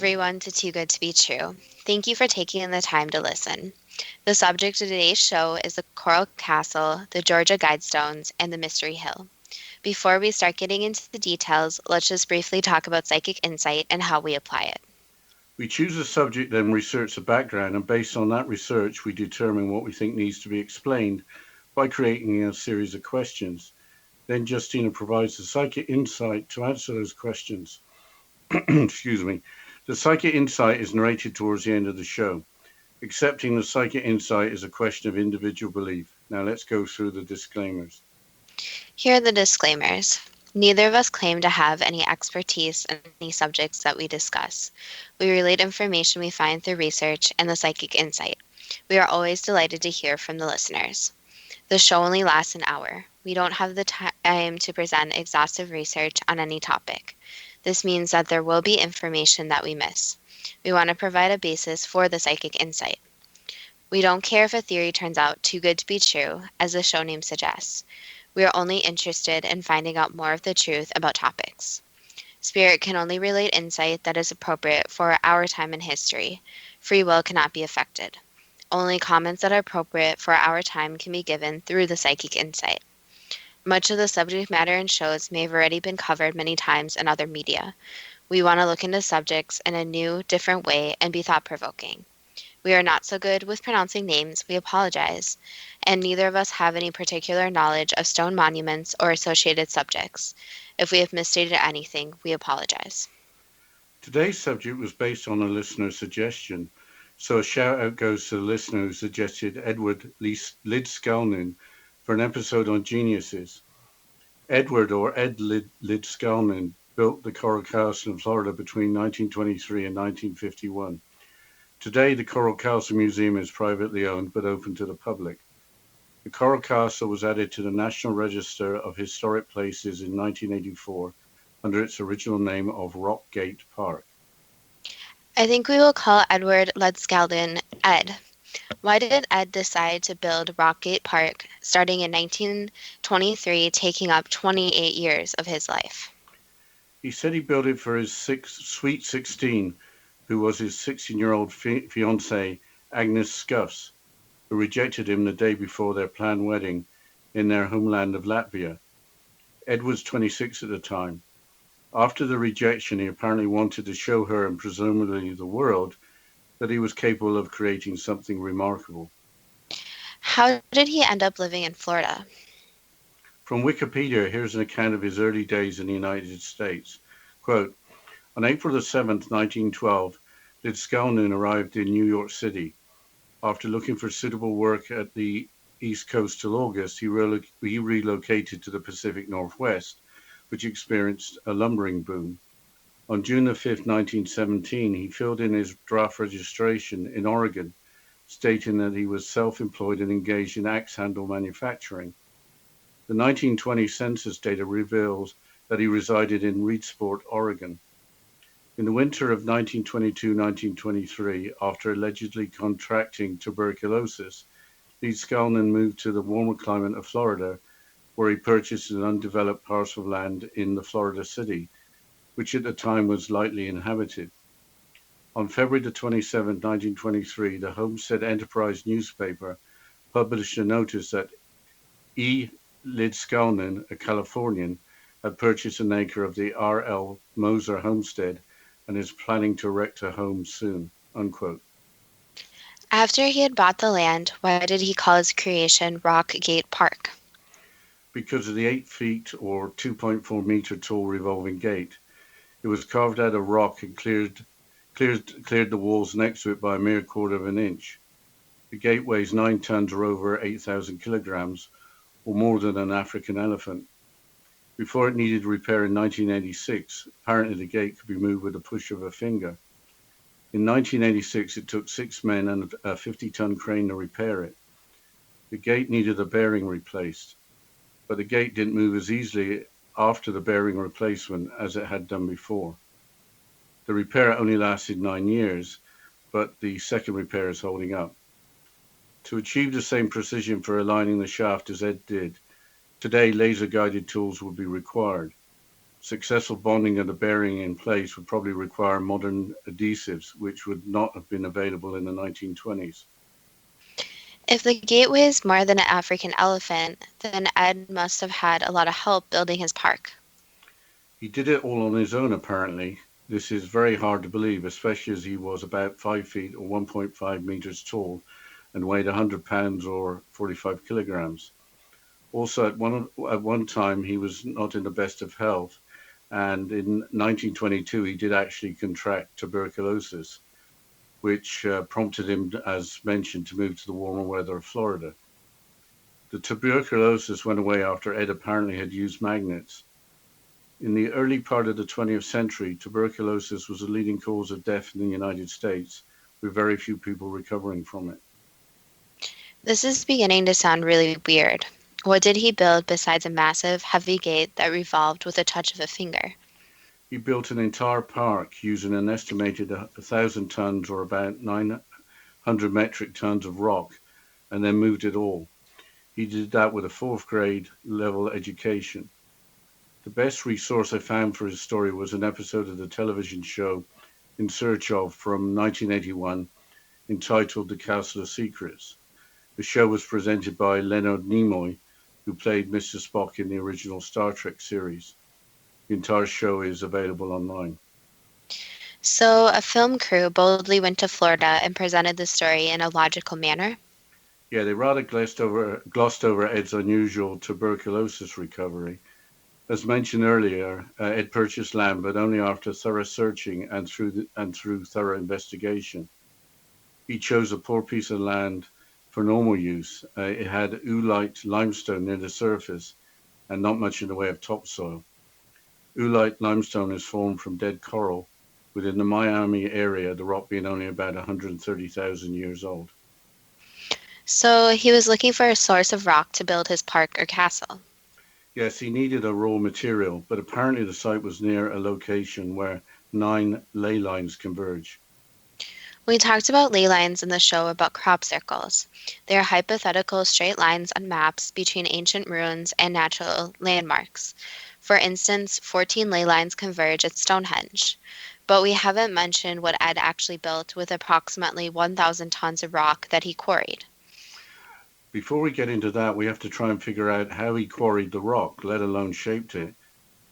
everyone to Too Good to Be True. Thank you for taking the time to listen. The subject of today's show is the Coral Castle, the Georgia Guidestones, and the Mystery Hill. Before we start getting into the details, let's just briefly talk about psychic insight and how we apply it. We choose a subject, then research the background, and based on that research, we determine what we think needs to be explained by creating a series of questions. Then Justina provides the psychic insight to answer those questions. Excuse me. The psychic insight is narrated towards the end of the show. Accepting the psychic insight is a question of individual belief. Now let's go through the disclaimers. Here are the disclaimers. Neither of us claim to have any expertise in any subjects that we discuss. We relate information we find through research and the psychic insight. We are always delighted to hear from the listeners. The show only lasts an hour. We don't have the time to present exhaustive research on any topic. This means that there will be information that we miss. We want to provide a basis for the psychic insight. We don't care if a theory turns out too good to be true, as the show name suggests. We are only interested in finding out more of the truth about topics. Spirit can only relate insight that is appropriate for our time in history. Free will cannot be affected. Only comments that are appropriate for our time can be given through the psychic insight. Much of the subject matter in shows may have already been covered many times in other media. We want to look into subjects in a new, different way and be thought-provoking. We are not so good with pronouncing names, we apologize, and neither of us have any particular knowledge of stone monuments or associated subjects. If we have misstated anything, we apologize. Today's subject was based on a listener suggestion, so a shout out goes to the listener who suggested Edward Leedskalnin for an episode on geniuses. Edward, or Leedskalnin, built the Coral Castle in Florida between 1923 and 1951. Today, the Coral Castle Museum is privately owned but open to the public. The Coral Castle was added to the National Register of Historic Places in 1984 under its original name of Rockgate Park. I think we will call Edward Leedskalnin Ed. Why did Ed decide to build Rockgate Park starting in 1923, taking up 28 years of his life? He said he built it for his sweet 16, who was his 16-year-old fiancée, Agnes Scuffs, who rejected him the day before their planned wedding in their homeland of Latvia. Ed was 26 at the time. After the rejection, he apparently wanted to show her and presumably the world that he was capable of creating something remarkable. How did he end up living in Florida? From Wikipedia, here's an account of his early days in the United States. Quote, on April the 7th, 1912, Leedskalnin arrived in New York City. After looking for suitable work at the East Coast till August, he relocated to the Pacific Northwest, which experienced a lumbering boom. On June the 5th, 1917, he filled in his draft registration in Oregon, stating that he was self-employed and engaged in axe handle manufacturing. The 1920 census data reveals that he resided in Reedsport, Oregon. In the winter of 1922-1923, after allegedly contracting tuberculosis, Leedskalnin moved to the warmer climate of Florida, where he purchased an undeveloped parcel of land in the Florida city, which at the time was lightly inhabited. On February the 27th, 1923, the Homestead Enterprise newspaper published a notice that E. Leedskalnin, a Californian, had purchased an acre of the R.L. Moser homestead and is planning to erect a home soon, unquote. After he had bought the land, why did he call his creation Rockgate Park? Because of the 8 feet or 2.4 meter tall revolving gate. It was carved out of rock and cleared the walls next to it by a mere quarter of an inch. The gate weighs 9 tons or over 8,000 kilograms, or more than an African elephant. Before it needed repair in 1986, apparently the gate could be moved with a push of a finger. In 1986, it took 6 men and a 50-ton crane to repair it. The gate needed a bearing replaced, but the gate didn't move as easily after the bearing replacement as it had done before. The repair only lasted 9 years, but the second repair is holding up. To achieve the same precision for aligning the shaft as Ed did, today laser-guided tools would be required. Successful bonding of the bearing in place would probably require modern adhesives, which would not have been available in the 1920s. If the gateway is more than an African elephant, then Ed must have had a lot of help building his park. He did it all on his own, apparently. This is very hard to believe, especially as he was about 5 feet or 1.5 meters tall and weighed 100 pounds or 45 kilograms. Also, at one time, he was not in the best of health, and in 1922, he did actually contract tuberculosis, which prompted him, as mentioned, to move to the warmer weather of Florida. The tuberculosis went away after Ed apparently had used magnets. In the early part of the 20th century, tuberculosis was the leading cause of death in the United States, with very few people recovering from it. This is beginning to sound really weird. What did he build besides a massive, heavy gate that revolved with a touch of a finger? He built an entire park using an estimated 1,000 tons or about 900 metric tons of rock and then moved it all. He did that with a fourth grade level education. The best resource I found for his story was an episode of the television show In Search of from 1981 entitled The Castle of Secrets. The show was presented by Leonard Nimoy, who played Mr. Spock in the original Star Trek series. The entire show is available online. So, a film crew boldly went to Florida and presented the story in a logical manner. Yeah, they rather glossed over Ed's unusual tuberculosis recovery. As mentioned earlier, Ed purchased land, but only after thorough searching and through thorough investigation. He chose a poor piece of land for normal use. It had oolite limestone near the surface and not much in the way of topsoil. Oolite limestone is formed from dead coral within the Miami area, the rock being only about 130,000 years old. So, he was looking for a source of rock to build his park or castle. Yes, he needed a raw material, but apparently the site was near a location where 9 ley lines converge. We talked about ley lines in the show about crop circles. They are hypothetical straight lines on maps between ancient ruins and natural landmarks. For instance, 14 ley lines converge at Stonehenge. But we haven't mentioned what Ed actually built with approximately 1,000 tons of rock that he quarried. Before we get into that, we have to try and figure out how he quarried the rock, let alone shaped it.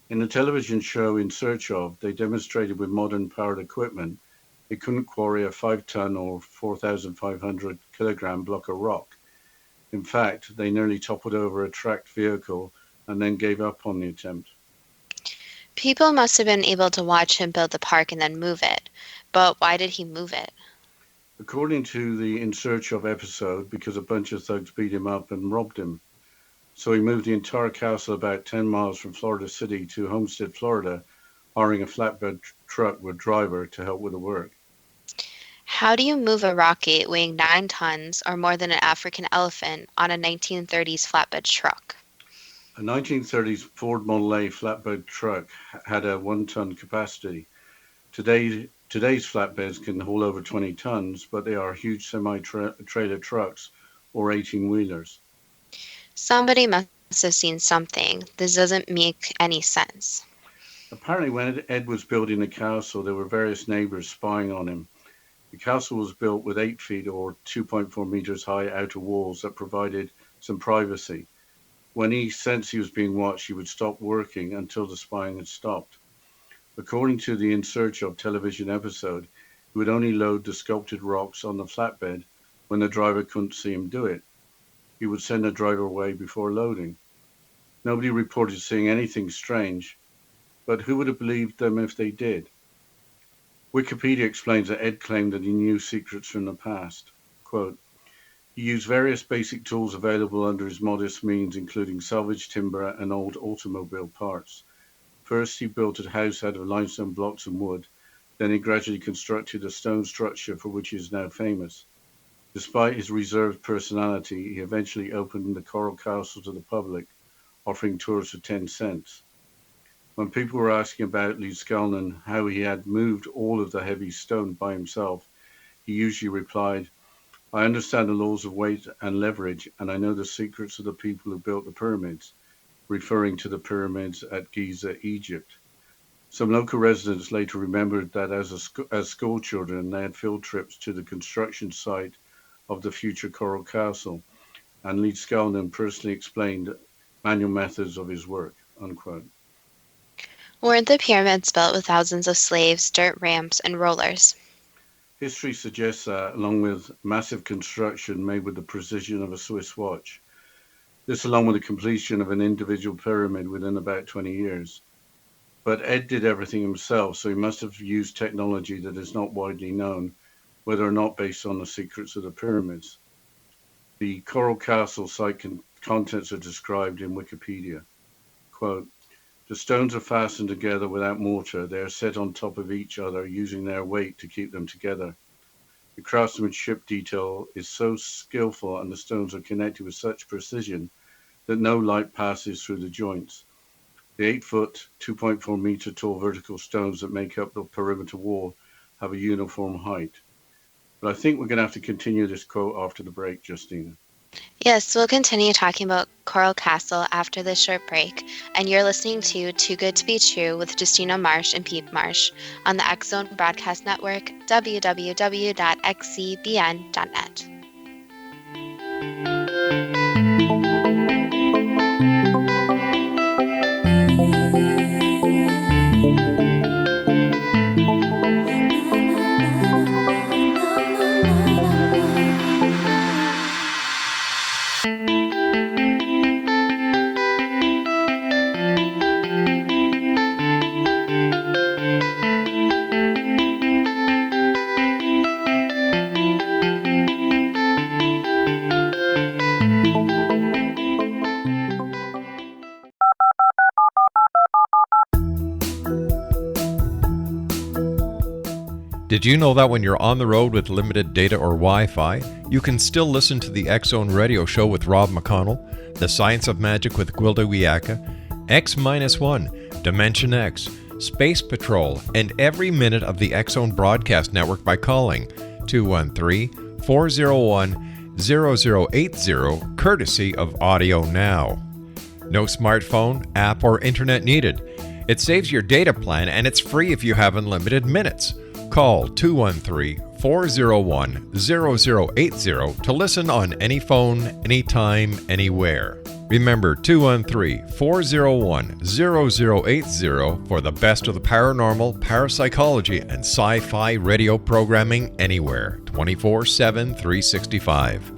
In the television show In Search of, they demonstrated with modern powered equipment they couldn't quarry a 5-ton or 4,500 kilogram block of rock. In fact, they nearly toppled over a tracked vehicle and then gave up on the attempt. People must have been able to watch him build the park and then move it. But why did he move it? According to the In Search of episode, because a bunch of thugs beat him up and robbed him. So he moved the entire castle about 10 miles from Florida City to Homestead, Florida, hiring a flatbed truck with driver to help with the work. How do you move a rocket weighing 9 tons or more than an African elephant on a 1930s flatbed truck? A 1930s Ford Model A flatbed truck had a 1-ton capacity. Today's flatbeds can hold over 20 tons, but they are huge semi-trailer trucks or 18-wheelers. Somebody must have seen something. This doesn't make any sense. Apparently, when Ed was building the castle, there were various neighbors spying on him. The castle was built with 8 feet or 2.4 meters high outer walls that provided some privacy. When he sensed he was being watched, he would stop working until the spying had stopped. According to the In Search of television episode, he would only load the sculpted rocks on the flatbed when the driver couldn't see him do it. He would send the driver away before loading. Nobody reported seeing anything strange, but who would have believed them if they did? Wikipedia explains that Ed claimed that he knew secrets from the past. Quote, he used various basic tools available under his modest means, including salvaged timber and old automobile parts. First, he built a house out of limestone blocks and wood. Then he gradually constructed a stone structure for which he is now famous. Despite his reserved personality, he eventually opened the Coral Castle to the public, offering tours for 10 cents. When people were asking about Leedskalnin how he had moved all of the heavy stone by himself, he usually replied, I understand the laws of weight and leverage, and I know the secrets of the people who built the pyramids. referring to the pyramids at Giza, Egypt. Some local residents later remembered that as school children, they had field trips to the construction site of the future Coral Castle, and Leedskalnin personally explained manual methods of his work, unquote. Weren't the pyramids built with thousands of slaves, dirt ramps, and rollers? History suggests that, along with massive construction made with the precision of a Swiss watch, this along with the completion of an individual pyramid within about 20 years. But Ed did everything himself, so he must have used technology that is not widely known, whether or not based on the secrets of the pyramids. The Coral Castle site contents are described in Wikipedia. Quote, the stones are fastened together without mortar. They are set on top of each other using their weight to keep them together. The craftsmanship detail is so skillful and the stones are connected with such precision that no light passes through the joints. The 8-foot, 2.4 meter tall vertical stones that make up the perimeter wall have a uniform height. But I think we're going to have to continue this quote after the break, Justina. Yes, we'll continue talking about Coral Castle after this short break, and you're listening to Too Good to Be True with Justina Marsh and Pete Marsh on the X Zone Broadcast Network, www.xzbn.net. Did you know that when you're on the road with limited data or Wi-Fi, you can still listen to the X Zone Radio Show with Rob McConnell, The Science of Magic with Gwilda Wiyaka, X-1, Dimension X, Space Patrol, and every minute of the X Zone Broadcast Network by calling 213-401-0080, courtesy of Audio Now. No smartphone, app, or internet needed. It saves your data plan and it's free if you have unlimited minutes. Call 213-401-0080 to listen on any phone, anytime, anywhere. Remember 213-401-0080 for the best of the paranormal, parapsychology, and sci-fi radio programming anywhere, 24/7, 365.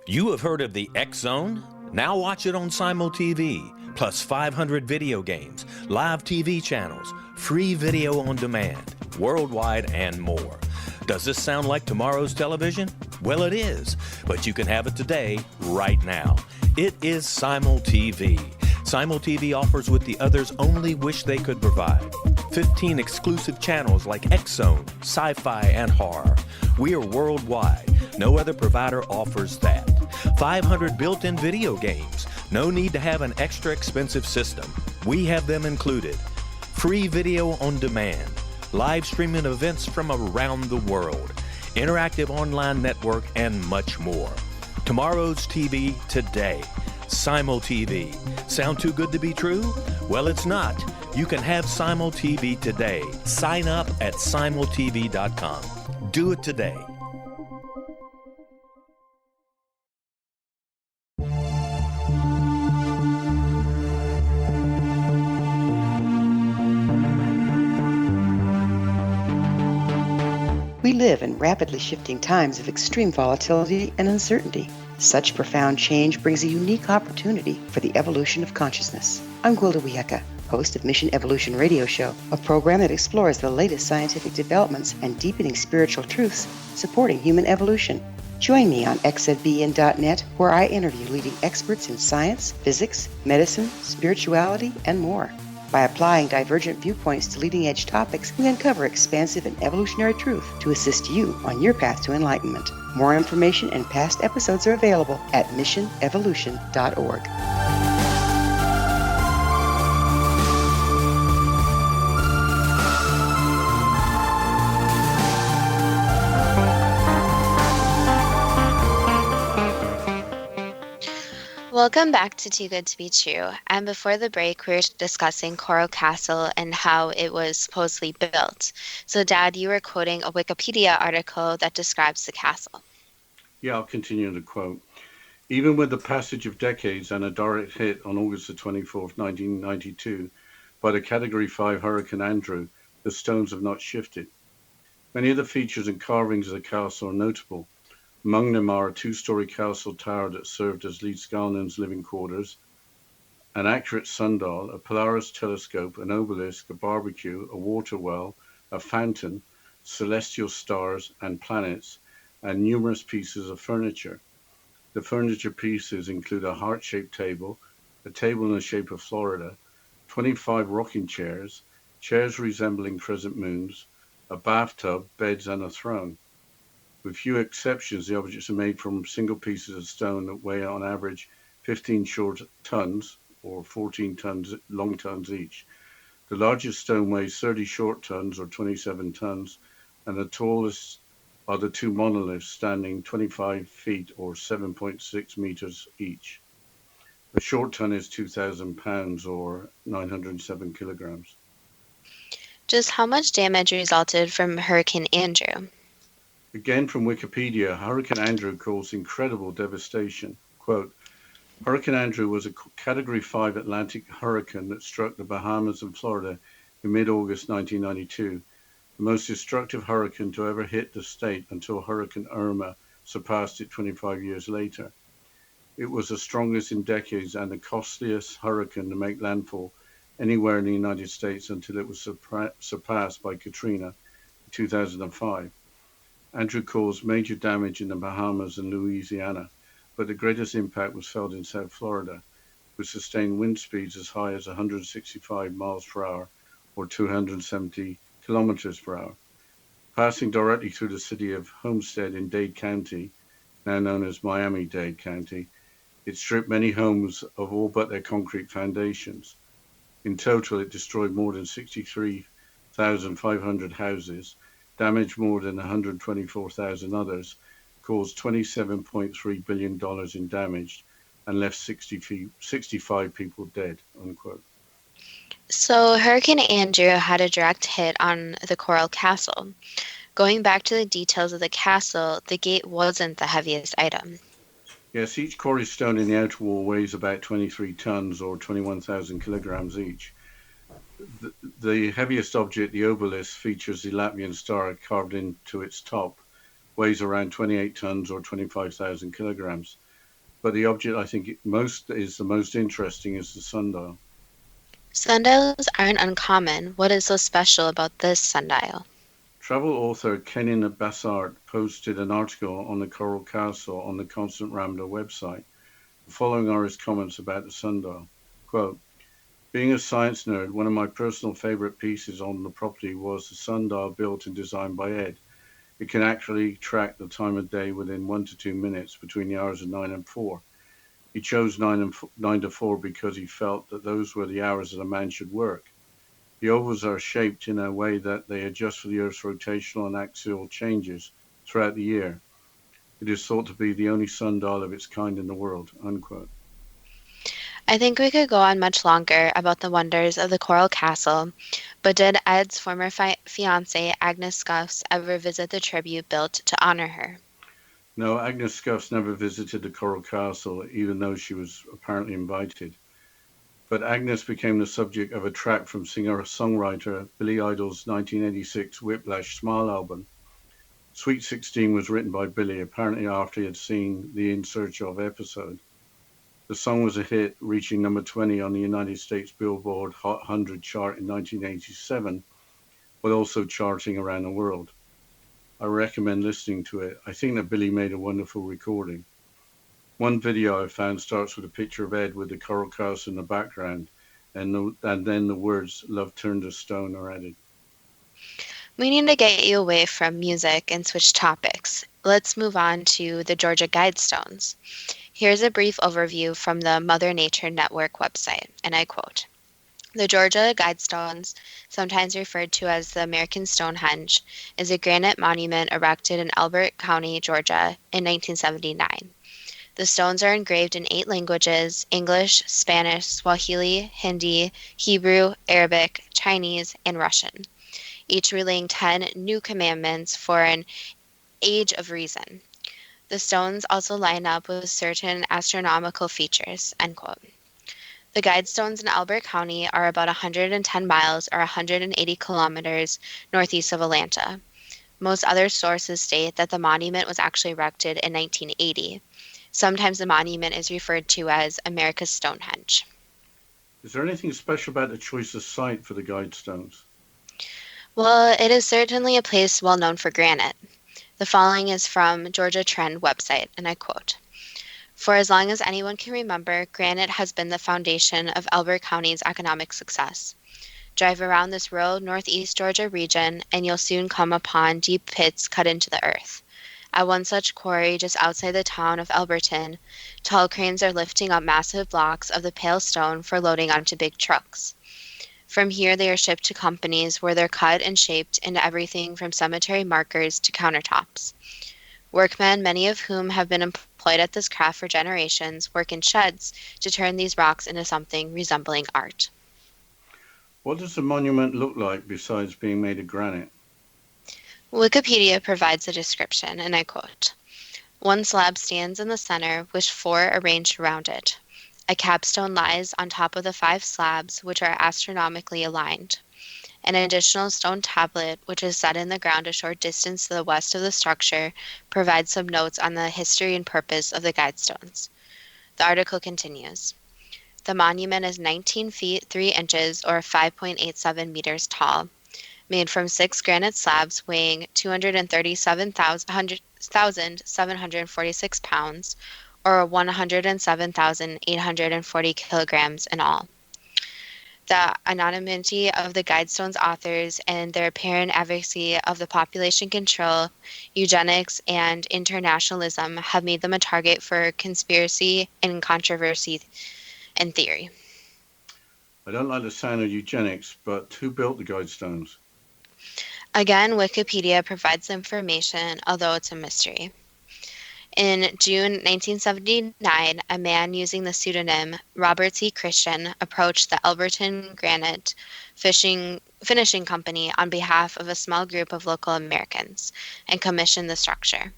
You have heard of the X Zone? Now watch it on Simul TV. Plus 500 video games, live TV channels, free video on demand, worldwide, and more. Does this sound like tomorrow's television? Well, it is, but you can have it today, right now. It is Simul TV. Simul TV offers what the others only wish they could provide. 15 exclusive channels like X Zone, Sci-Fi, and Horror. We are worldwide. No other provider offers that. 500 built-in video games. No need to have an extra expensive system. We have them included. Free video on demand. Live streaming events from around the world. Interactive online network and much more. Tomorrow's TV today. Simul TV. Sound too good to be true? Well, it's not. You can have Simul TV today. Sign up at simultv.com. Do it today. We live in rapidly shifting times of extreme volatility and uncertainty. Such profound change brings a unique opportunity for the evolution of consciousness. I'm Gwilda Wiyaka, host of Mission Evolution Radio Show, a program that explores the latest scientific developments and deepening spiritual truths supporting human evolution. Join me on xzbn.net, where I interview leading experts in science, physics, medicine, spirituality, and more. By applying divergent viewpoints to leading-edge topics, we uncover expansive and evolutionary truth to assist you on your path to enlightenment. More information and past episodes are available at missionevolution.org. Welcome back to Too Good to Be True. And before the break, we were discussing Coral Castle and how it was supposedly built. So, Dad, you were quoting a Wikipedia article that describes the castle. Yeah, I'll continue the quote. Even with the passage of decades and a direct hit on August the 24th, 1992, by the Category 5 Hurricane Andrew, the stones have not shifted. Many of the features and carvings of the castle are notable. Among them are a two-story castle tower that served as Leedskalnin's living quarters, an accurate sundial, a Polaris telescope, an obelisk, a barbecue, a water well, a fountain, celestial stars and planets, and numerous pieces of furniture. The furniture pieces include a heart-shaped table, a table in the shape of Florida, 25 rocking chairs, chairs resembling crescent moons, a bathtub, beds, and a throne. With few exceptions, the objects are made from single pieces of stone that weigh on average 15 short tons or 14 tons, long tons each. The largest stone weighs 30 short tons or 27 tons, and the tallest are the two monoliths standing 25 feet or 7.6 meters each. A short ton is 2,000 pounds or 907 kilograms. Just how much damage resulted from Hurricane Andrew? Again from Wikipedia, Hurricane Andrew caused incredible devastation. Quote, Hurricane Andrew was a Category 5 Atlantic hurricane that struck the Bahamas and Florida in mid-August 1992, the most destructive hurricane to ever hit the state until Hurricane Irma surpassed it 25 years later. It was the strongest in decades and the costliest hurricane to make landfall anywhere in the United States until it was surpassed by Katrina in 2005. Andrew caused major damage in the Bahamas and Louisiana, but the greatest impact was felt in South Florida, with sustained wind speeds as high as 165 miles per hour or 270 kilometers per hour. Passing directly through the city of Homestead in Dade County, now known as Miami-Dade County, it stripped many homes of all but their concrete foundations. In total, it destroyed more than 63,500 houses, damaged more than 124,000 others, caused $27.3 billion in damage, and left 65 people dead, unquote. So, Hurricane Andrew had a direct hit on the Coral Castle. Going back to the details of the castle, the gate wasn't the heaviest item. Yes, each quarry stone in the outer wall weighs about 23 tons or 21,000 kilograms each. The heaviest object, the obelisk, features the Latvian star carved into its top, weighs around 28 tons or 25,000 kilograms. But the object I think is the most interesting is the sundial. Sundials aren't uncommon. What is so special about this sundial? Travel author Kenan Bassart posted an article on the Coral Castle on the Constant Rambler website. The following are his comments about the sundial. Quote, being a science nerd, one of my personal favorite pieces on the property was the sundial built and designed by Ed. It can actually track the time of day within 1 to 2 minutes between the hours of 9 and 4. He chose 9 to 4 because he felt that those were the hours that a man should work. The ovals are shaped in a way that they adjust for the Earth's rotational and axial changes throughout the year. It is thought to be the only sundial of its kind in the world, unquote. I think we could go on much longer about the wonders of the Coral Castle, but did Ed's former fiancée, Agnes Scuffs, ever visit the tribute built to honor her? No, Agnes Scuffs never visited the Coral Castle, even though she was apparently invited. But Agnes became the subject of a track from singer-songwriter Billy Idol's 1986 Whiplash Smile album. Sweet 16 was written by Billy, apparently after he had seen the In Search Of episode. The song was a hit, reaching number 20 on the United States Billboard Hot 100 chart in 1987, while also charting around the world. I recommend listening to it. I think that Billy made a wonderful recording. One video I found starts with a picture of Ed with the Coral Castle in the background, and then the words, "Love Turned to Stone" are added. We need to get you away from music and switch topics. Let's move on to the Georgia Guidestones. Here's a brief overview from the Mother Nature Network website, and I quote, the Georgia Guidestones, sometimes referred to as the American Stonehenge, is a granite monument erected in Elbert County, Georgia in 1979. The stones are engraved in 8 languages: English, Spanish, Swahili, Hindi, Hebrew, Arabic, Chinese, and Russian, each relaying 10 new commandments for an age of reason. The stones also line up with certain astronomical features, end quote. The guidestones in Elbert County are about 110 miles or 180 kilometers northeast of Atlanta. Most other sources state that the monument was actually erected in 1980. Sometimes the monument is referred to as America's Stonehenge. Is there anything special about the choice of site for the guidestones? Well, it is certainly a place well known for granite. The following is from Georgia Trend website, and I quote, "For as long as anyone can remember, granite has been the foundation of Elbert County's economic success. Drive around this rural northeast Georgia region, and you'll soon come upon deep pits cut into the earth. At one such quarry just outside the town of Elberton, tall cranes are lifting up massive blocks of the pale stone for loading onto big trucks. From here they are shipped to companies where they're cut and shaped into everything from cemetery markers to countertops. Workmen, many of whom have been employed at this craft for generations, work in sheds to turn these rocks into something resembling art." What does the monument look like besides being made of granite? Wikipedia provides a description, and I quote, "One slab stands in the center with 4 arranged around it. A capstone lies on top of the 5 slabs, which are astronomically aligned. An additional stone tablet, which is set in the ground a short distance to the west of the structure, provides some notes on the history and purpose of the guidestones." The article continues, "The monument is 19 feet 3 inches or 5.87 meters tall, made from 6 granite slabs weighing 237,746 pounds or 107,840 kilograms in all. The anonymity of the guidestone's authors and their apparent advocacy of the population control, eugenics, and internationalism have made them a target for conspiracy and controversy and theory." I don't like the sound of eugenics, but who built the guidestones? Again, Wikipedia provides information, although it's a mystery. In June 1979, a man using the pseudonym Robert C. Christian approached the Elberton Granite Finishing Company on behalf of a small group of local Americans and commissioned the structure.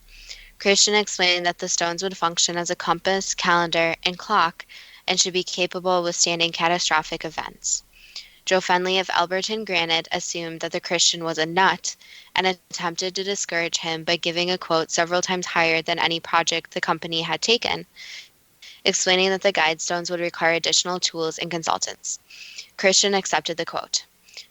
Christian explained that the stones would function as a compass, calendar, and clock and should be capable of withstanding catastrophic events. Joe Fenley of Elberton Granite assumed that the Christian was a nut and attempted to discourage him by giving a quote several times higher than any project the company had taken, explaining that the guidestones would require additional tools and consultants. Christian accepted the quote.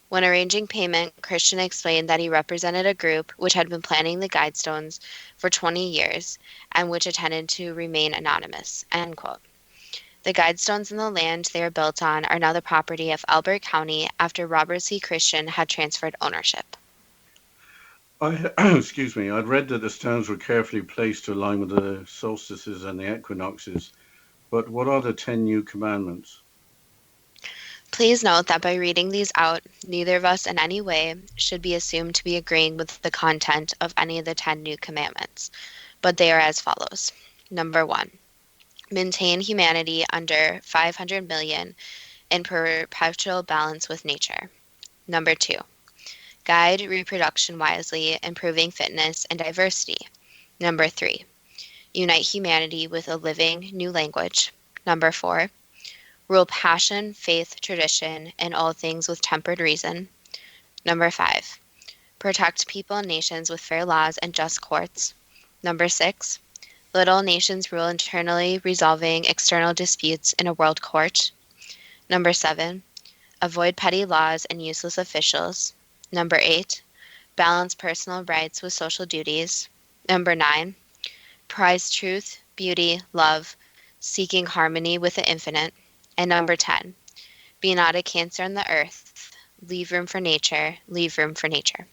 When arranging payment, Christian explained that he represented a group which had been planning the guidestones for 20 years and which intended to remain anonymous, end quote. The guidestones and the land they are built on are now the property of Elbert County after Robert C. Christian had transferred ownership. Excuse me, I'd read that the stones were carefully placed to align with the solstices and the equinoxes, but what are the 10 new commandments? Please note that by reading these out, neither of us in any way should be assumed to be agreeing with the content of any of the 10 new commandments, but they are as follows. Number 1. Maintain humanity under 500 million in perpetual balance with nature. Number 2. Guide reproduction wisely, improving fitness and diversity. Number 3. Unite humanity with a living new language. Number 4. Rule passion, faith, tradition, and all things with tempered reason. Number 5. Protect people and nations with fair laws and just courts. Number 6. Let all nations rule internally, resolving external disputes in a world court. Number 7. Avoid petty laws and useless officials. Number 8. Balance personal rights with social duties. Number 9. Prize truth, beauty, love, seeking harmony with the infinite. And number 10. Be not a cancer on the earth. Leave room for nature. Leave room for nature.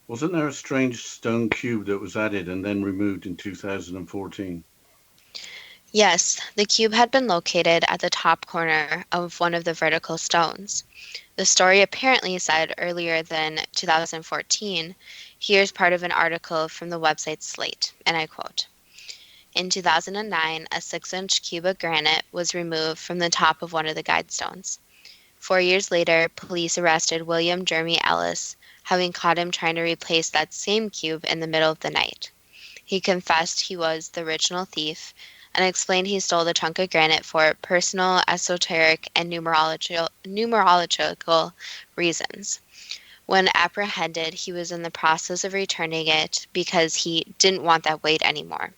Wasn't there a strange stone cube that was added and then removed in 2014? Yes, the cube had been located at the top corner of one of the vertical stones. The story apparently said earlier than 2014. Here's part of an article from the website Slate, and I quote, In 2009, a 6-inch cube of granite was removed from the top of one of the guidestones. 4 years later, police arrested William Jeremy Ellis, having caught him trying to replace that same cube in the middle of the night. He confessed he was the original thief and explained he stole the chunk of granite for personal, esoteric, and numerological reasons. When apprehended, he was in the process of returning it because he didn't want that weight anymore.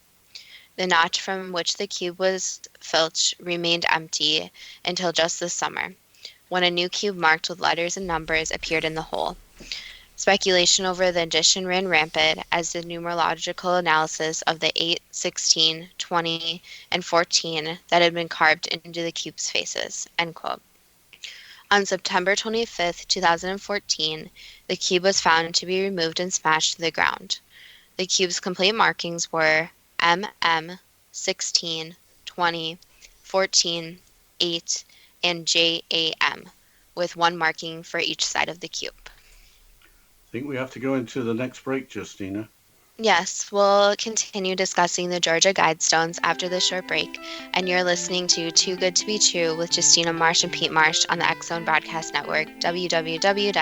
The notch from which the cube was filched remained empty until just this summer, when a new cube marked with letters and numbers appeared in the hole. Speculation over the addition ran rampant as the numerological analysis of the 8, 16, 20, and 14 that had been carved into the cube's faces." End quote. On September 25, 2014, the cube was found to be removed and smashed to the ground. The cube's complete markings were MM, 16, 20, 14, 8, and JAM, with one marking for each side of the cube. I think we have to go into the next break, Justina. Yes, we'll continue discussing the Georgia Guidestones after this short break, and you're listening to Too Good to Be True with Justina Marsh and Pete Marsh on the X-Zone Broadcast Network, www.xcbn.net.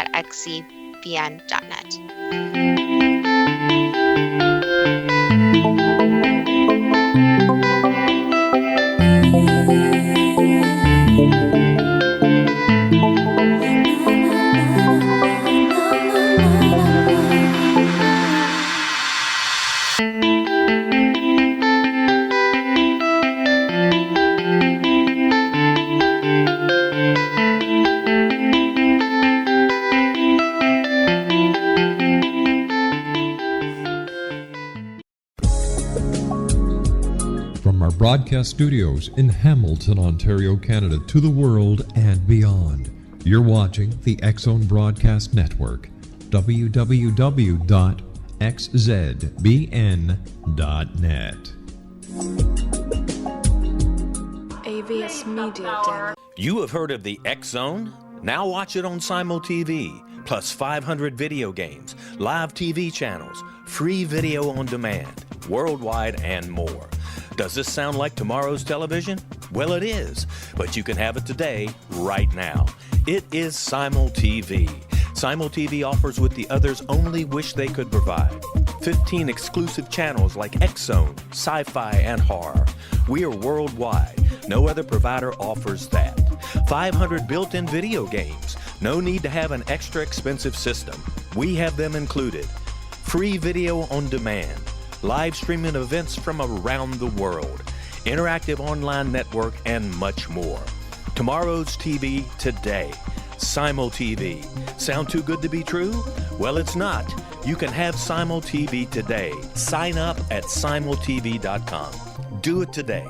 Broadcast studios in Hamilton, Ontario, Canada, to the world and beyond. You're watching the X-Zone Broadcast Network, www.xzbn.net. AVS Media. You have heard of the X-Zone? Now watch it on Simul TV, plus 500 video games, live TV channels, free video on demand, worldwide, and more. Does this sound like tomorrow's television? Well, it is, but you can have it today, right now. It is Simul TV. Simul TV offers what the others only wish they could provide. 15 exclusive channels like X-Zone, Sci-Fi, and Horror. We are worldwide. No other provider offers that. 500 built-in video games. No need to have an extra expensive system. We have them included. Free video on demand. Live streaming events from around the world, interactive online network, and much more. Tomorrow's TV today. Simul TV. Sound too good to be true? Well, it's not. You can have Simul TV today. Sign up at simultv.com. Do it today.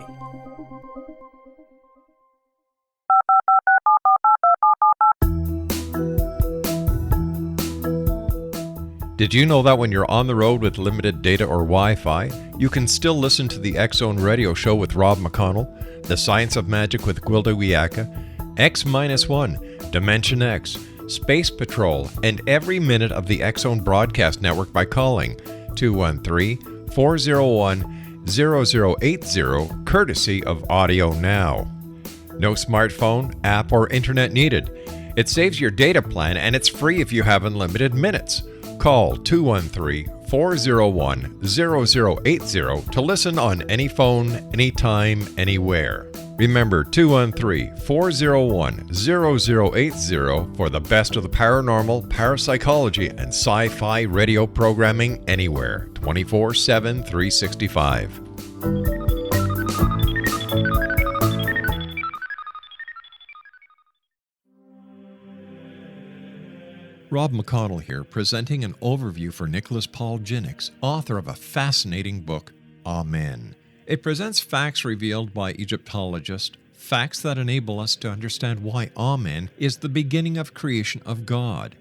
Did you know that when you're on the road with limited data or Wi-Fi, you can still listen to the X-Zone Radio Show with Rob McConnell, The Science of Magic with Gwilda Wiyaka, X-1, Dimension X, Space Patrol, and every minute of the X-Zone Broadcast Network by calling 213-401-0080, courtesy of Audio Now. No smartphone, app, or internet needed. It saves your data plan and it's free if you have unlimited minutes. Call 213-401-0080 to listen on any phone, anytime, anywhere. Remember 213-401-0080 for the best of the paranormal, parapsychology, and sci-fi radio programming anywhere, 24/7, 365. Rob McConnell here, presenting an overview for Nicholas Paul Jennings, author of a fascinating book, Amen. It presents facts revealed by Egyptologists, facts that enable us to understand why Amen is the beginning of creation of God.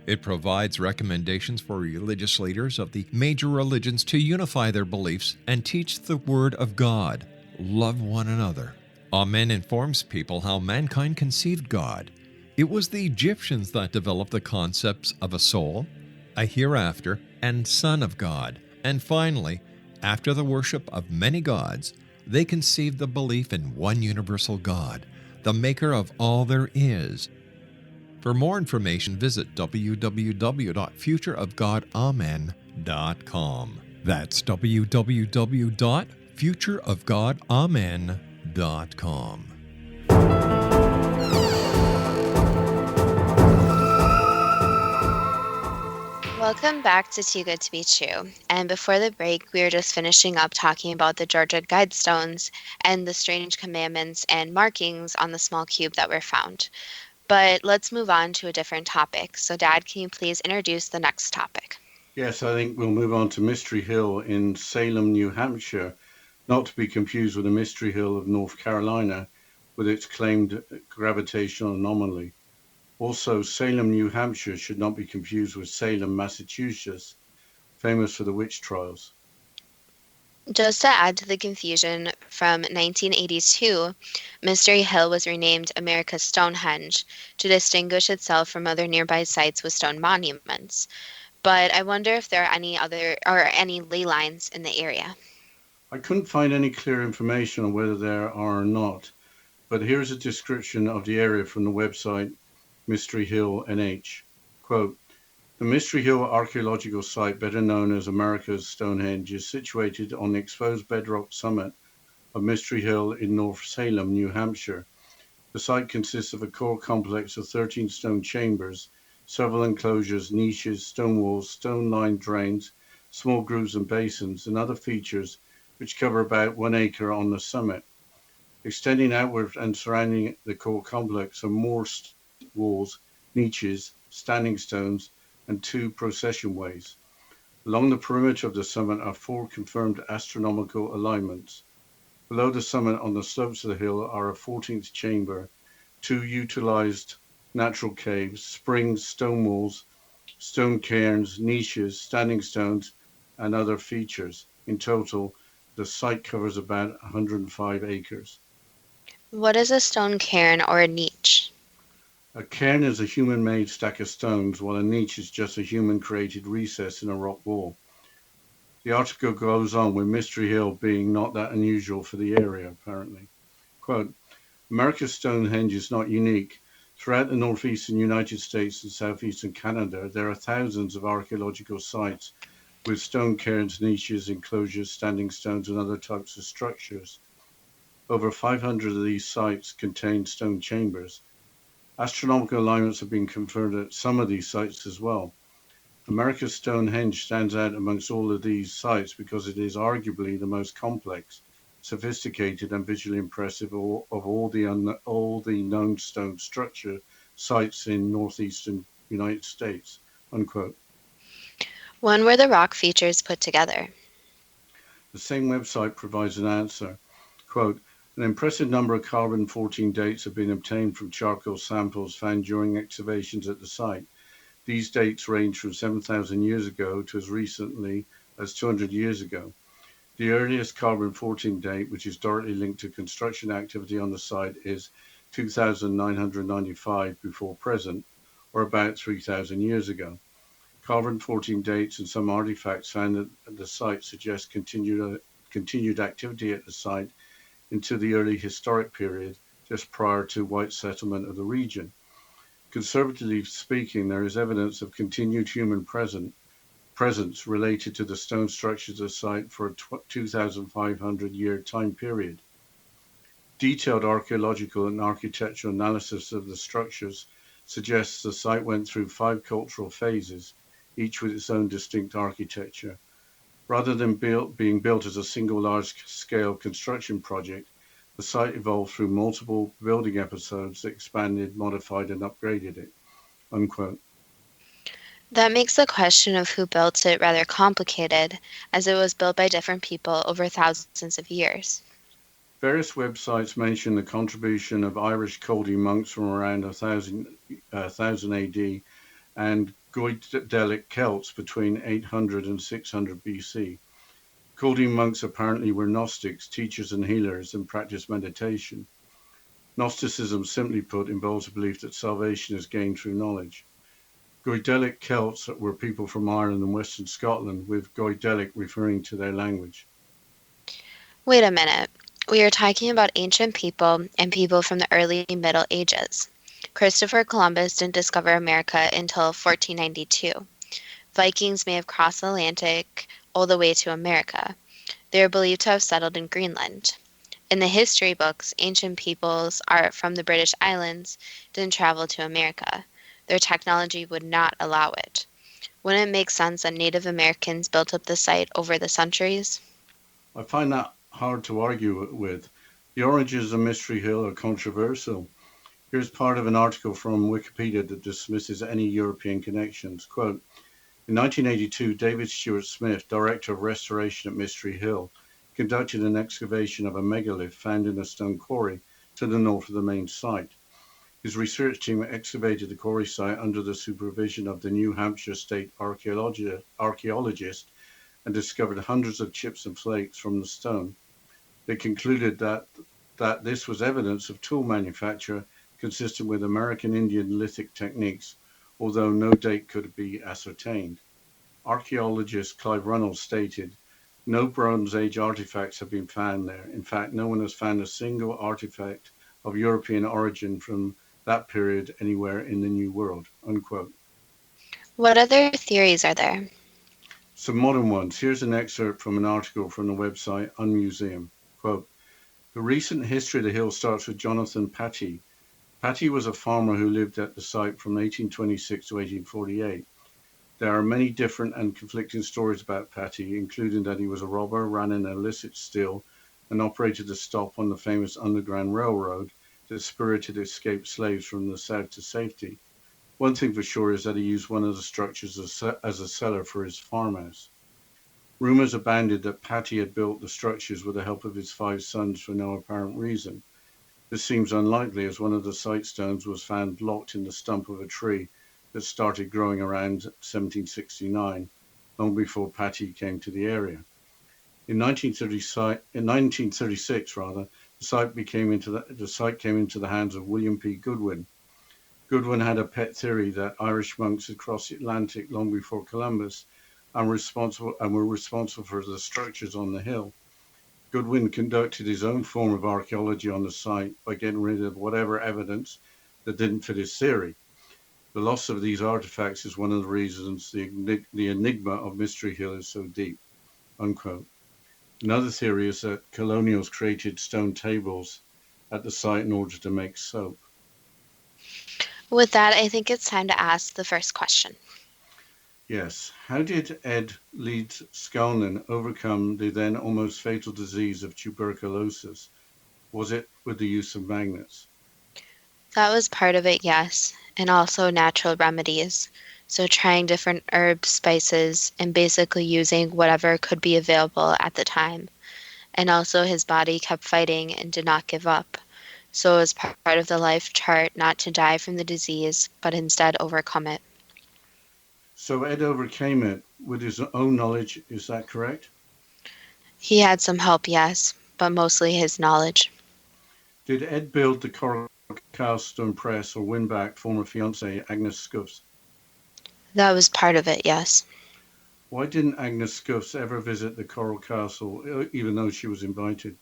It provides recommendations for religious leaders of the major religions to unify their beliefs and teach the Word of God. Love one another. Amen informs people how mankind conceived God. It was the Egyptians that developed the concepts of a soul, a hereafter, and Son of God. And finally, After the worship of many gods, they conceived the belief in one universal God, the maker of all there is. For more information, visit www.futureofgodamen.com. That's www.futureofgodamen.com. Welcome back to Too Good to Be True. And before the break, we were just finishing up talking about the Georgia Guidestones and the strange commandments and markings on the small cube that were found. But let's move on to a different topic. So, Dad, can you please introduce the next topic? Yes, I think we'll move on to Mystery Hill in Salem, New Hampshire, not to be confused with the Mystery Hill of North Carolina with its claimed gravitational anomaly. Also, Salem, New Hampshire should not be confused with Salem, Massachusetts, famous for the witch trials. Just to add to the confusion, from 1982, Mystery Hill was renamed America's Stonehenge to distinguish itself from other nearby sites with stone monuments. But I wonder if there are any ley lines in the area. I couldn't find any clear information on whether there are or not, but here's a description of the area from the website Mystery Hill NH. Quote, the Mystery Hill archaeological site, better known as America's Stonehenge, is situated on the exposed bedrock summit of Mystery Hill in North Salem, New Hampshire. The site consists of a core complex of 13 stone chambers, several enclosures, niches, stone walls, stone-lined drains, small grooves and basins, and other features which cover about 1 acre on the summit. Extending outward and surrounding the core complex are more walls, niches, standing stones, and 2 procession ways. Along the perimeter of the summit are 4 confirmed astronomical alignments. Below the summit on the slopes of the hill are a 14th chamber, 2 utilized natural caves, springs, stone walls, stone cairns, niches, standing stones, and other features. In total, the site covers about 105 acres. What is a stone cairn or a niche? A cairn is a human-made stack of stones, while a niche is just a human-created recess in a rock wall. The article goes on with Mystery Hill being not that unusual for the area, apparently. Quote, America's Stonehenge is not unique. Throughout the northeastern United States and southeastern Canada, there are thousands of archaeological sites with stone cairns, niches, enclosures, standing stones, and other types of structures. Over 500 of these sites contain stone chambers. Astronomical alignments have been confirmed at some of these sites as well. America's Stonehenge stands out amongst all of these sites because it is arguably the most complex, sophisticated, and visually impressive of all the known stone structure sites in northeastern United States, unquote. When were the rock features put together? The same website provides an answer. Quote, an impressive number of carbon-14 dates have been obtained from charcoal samples found during excavations at the site. These dates range from 7,000 years ago to as recently as 200 years ago. The earliest carbon-14 date, which is directly linked to construction activity on the site, is 2,995 before present, or about 3,000 years ago. Carbon-14 dates and some artifacts found at the site suggest continued activity at the site into the early historic period, just prior to white settlement of the region. Conservatively speaking, there is evidence of continued human presence related to the stone structures of the site for a 2,500-year time period. Detailed archaeological and architectural analysis of the structures suggests the site went through 5 cultural phases, each with its own distinct architecture. Rather than being built as a single large-scale construction project, the site evolved through multiple building episodes that expanded, modified, and upgraded it, unquote. That makes the question of who built it rather complicated, as it was built by different people over thousands of years. Various websites mention the contribution of Irish Chaldee monks from around 1000 AD and Goidelic Celts between 800 and 600 BC. Chaldee monks apparently were Gnostics, teachers and healers, and practiced meditation. Gnosticism, simply put, involves a belief that salvation is gained through knowledge. Goidelic Celts were people from Ireland and Western Scotland, with Goidelic referring to their language. Wait a minute. We are talking about ancient people and people from the early Middle Ages. Christopher Columbus didn't discover America until 1492. Vikings may have crossed the Atlantic all the way to America. They are believed to have settled in Greenland. In the history books, ancient peoples are from the British Islands didn't travel to America. Their technology would not allow it. Wouldn't it make sense that Native Americans built up the site over the centuries? I find that hard to argue with. The origins of Mystery Hill are controversial. Here's part of an article from Wikipedia that dismisses any European connections. Quote, in 1982, David Stewart Smith, Director of Restoration at Mystery Hill, conducted an excavation of a megalith found in a stone quarry to the north of the main site. His research team excavated the quarry site under the supervision of the New Hampshire State archaeologist and discovered hundreds of chips and flakes from the stone. They concluded that this was evidence of tool manufacture consistent with American Indian lithic techniques, although no date could be ascertained. Archaeologist Clive Runnels stated, no Bronze Age artifacts have been found there. In fact, no one has found a single artifact of European origin from that period anywhere in the New World, unquote. What other theories are there? Some modern ones. Here's an excerpt from an article from the website Unmuseum. Quote, the recent history of the hill starts with Jonathan Patty. Patty was a farmer who lived at the site from 1826 to 1848. There are many different and conflicting stories about Patty, including that he was a robber, ran an illicit still, and operated a stop on the famous Underground Railroad that spirited escaped slaves from the south to safety. One thing for sure is that he used one of the structures as a cellar for his farmhouse. Rumors abounded that Patty had built the structures with the help of his 5 sons for no apparent reason. This seems unlikely, as one of the site stones was found locked in the stump of a tree that started growing around 1769, long before Patty came to the area. In 1936, the site came into the hands of William P. Goodwin. Goodwin had a pet theory that Irish monks had crossed the Atlantic long before Columbus and were responsible for the structures on the hill. Goodwin conducted his own form of archaeology on the site by getting rid of whatever evidence that didn't fit his theory. The loss of these artifacts is one of the reasons the enigma of Mystery Hill is so deep, unquote. Another theory is that colonials created stone tables at the site in order to make soap. With that, I think it's time to ask the first question. Yes. How did Ed Leedskalnin overcome the then almost fatal disease of tuberculosis? Was it with the use of magnets? That was part of it, yes, and also natural remedies. So trying different herbs, spices, and basically using whatever could be available at the time. And also his body kept fighting and did not give up. So it was part of the life chart not to die from the disease, but instead overcome it. So Ed overcame it with his own knowledge, is that correct? He had some help, yes, but mostly his knowledge. Did Ed build the Coral Cast stone press or win back former fiancée Agnes Scuffs? That was part of it, yes. Why didn't Agnes Scuffs ever visit the Coral Castle, even though she was invited?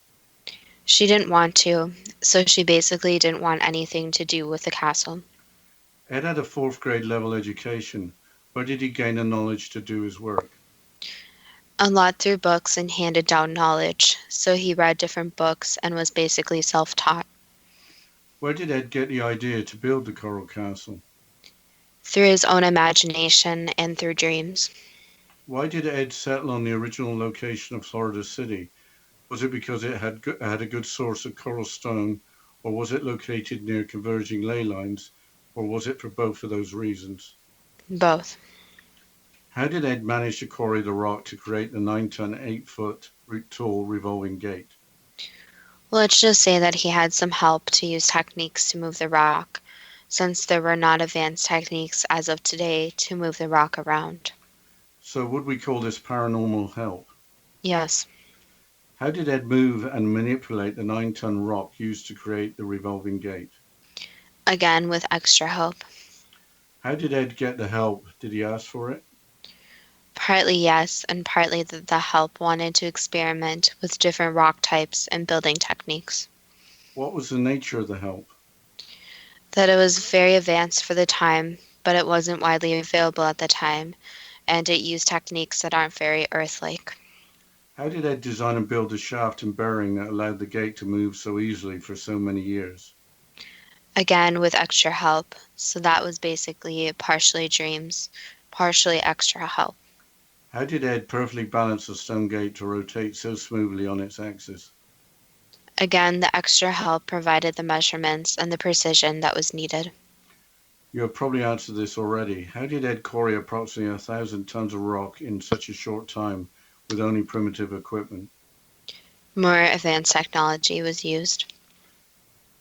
She didn't want to, so she basically didn't want anything to do with the castle. Ed had a 4th grade level education. Where did he gain the knowledge to do his work? A lot through books and handed down knowledge, so he read different books and was basically self-taught. Where did Ed get the idea to build the Coral Castle? Through his own imagination and through dreams. Why did Ed settle on the original location of Florida City? Was it because it had a good source of coral stone, or was it located near converging ley lines, or was it for both of those reasons? Both. How did Ed manage to quarry the rock to create the 9-ton, 8-foot tall revolving gate? Let's just say that he had some help to use techniques to move the rock, since there were not advanced techniques as of today to move the rock around. So would we call this paranormal help? Yes. How did Ed move and manipulate the 9-ton rock used to create the revolving gate? Again, with extra help. How did Ed get the help? Did he ask for it? Partly yes, and partly that the help wanted to experiment with different rock types and building techniques. What was the nature of the help? That it was very advanced for the time, but it wasn't widely available at the time, and it used techniques that aren't very Earth-like. How did Ed design and build the shaft and bearing that allowed the gate to move so easily for so many years? Again, with extra help, so that was basically partially dreams, partially extra help. How did Ed perfectly balance the stone gate to rotate so smoothly on its axis? Again, the extra help provided the measurements and the precision that was needed. You have probably answered this already. How did Ed quarry approximately 1,000 tons of rock in such a short time with only primitive equipment? More advanced technology was used.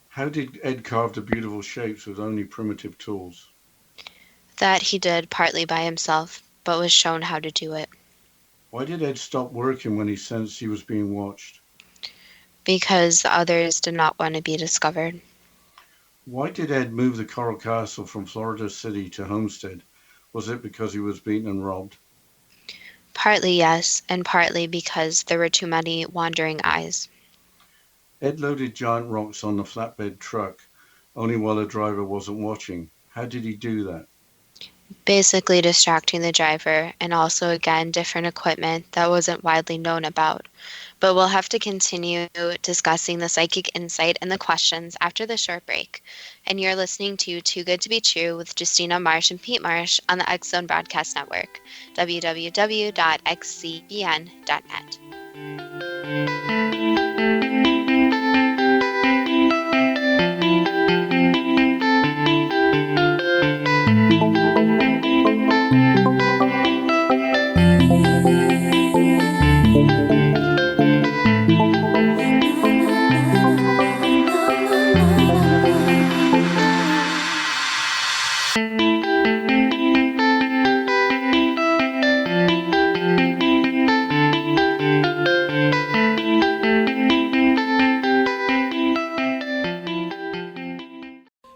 How did Ed carve the beautiful shapes with only primitive tools? That he did partly by himself, but was shown how to do it. Why did Ed stop working when he sensed he was being watched? Because the others did not want to be discovered. Why did Ed move the Coral Castle from Florida City to Homestead? Was it because he was beaten and robbed? Partly yes, and partly because there were too many wandering eyes. Ed loaded giant rocks on the flatbed truck, only while the driver wasn't watching. How did he do that? Basically distracting the driver, and also again different equipment that wasn't widely known about. But we'll have to continue discussing the psychic insight and the questions after the short break. And you're listening to Too Good to Be True with Justina Marsh and Pete Marsh on the X Zone Broadcast Network, www.xcbn.net.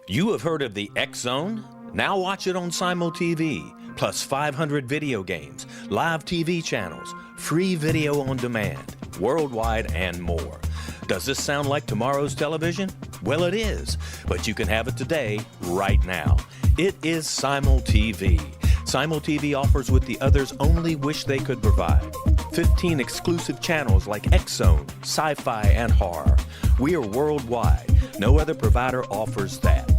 You have heard of the X Zone? Now watch it on Simul TV, plus 500 video games, live TV channels, free video on demand, worldwide, and more. Does this sound like tomorrow's television? Well, it is, but you can have it today, right now. It is Simul TV. Simul TV offers what the others only wish they could provide. 15 exclusive channels like X Zone, sci-fi, and horror. We are worldwide. No other provider offers that.